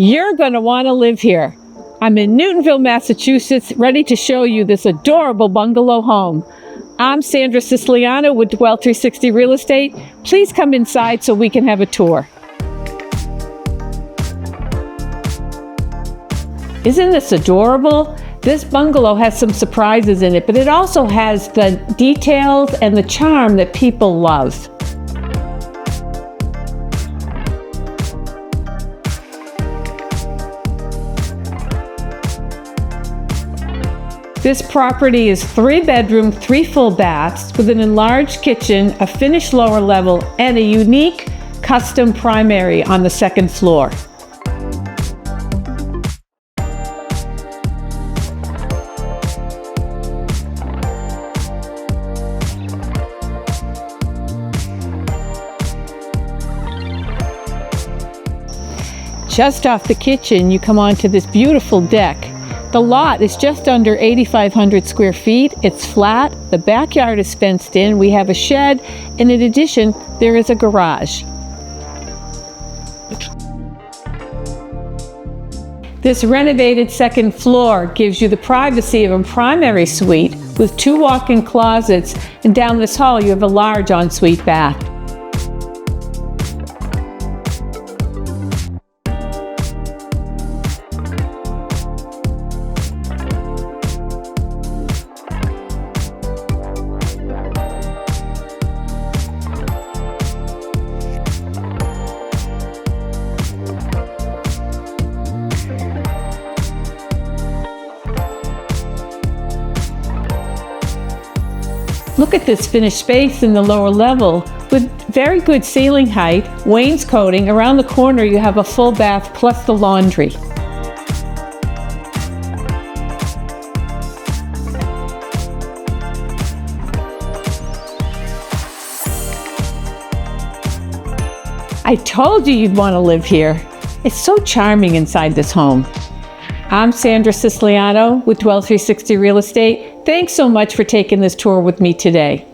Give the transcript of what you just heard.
You're going to want to live here. I'm in Newtonville, Massachusetts, ready to show you this adorable bungalow home. I'm Sandra Siciliano with Dwell 360 Real Estate. Please come inside so we can have a tour. Isn't this adorable? This bungalow has some surprises in it, but it also has the details and the charm that people love. This property is 3-bedroom, 3 full baths with an enlarged kitchen, a finished lower level, and a unique custom primary on the 2nd floor. Just off the kitchen, you come onto this beautiful deck. The lot is just under 8,500 square feet. It's flat. The backyard is fenced in. We have a shed, and in addition, there is a garage. This renovated 2nd floor gives you the privacy of a primary suite with 2 walk-in closets, and down this hall you have a large ensuite bath. Look at this finished space in the lower level with very good ceiling height, wainscoting. Around the corner you have a full bath plus the laundry. I told you you'd want to live here. It's so charming inside this home. I'm Sandra Siciliano with Dwell 360 Real Estate. Thanks so much for taking this tour with me today.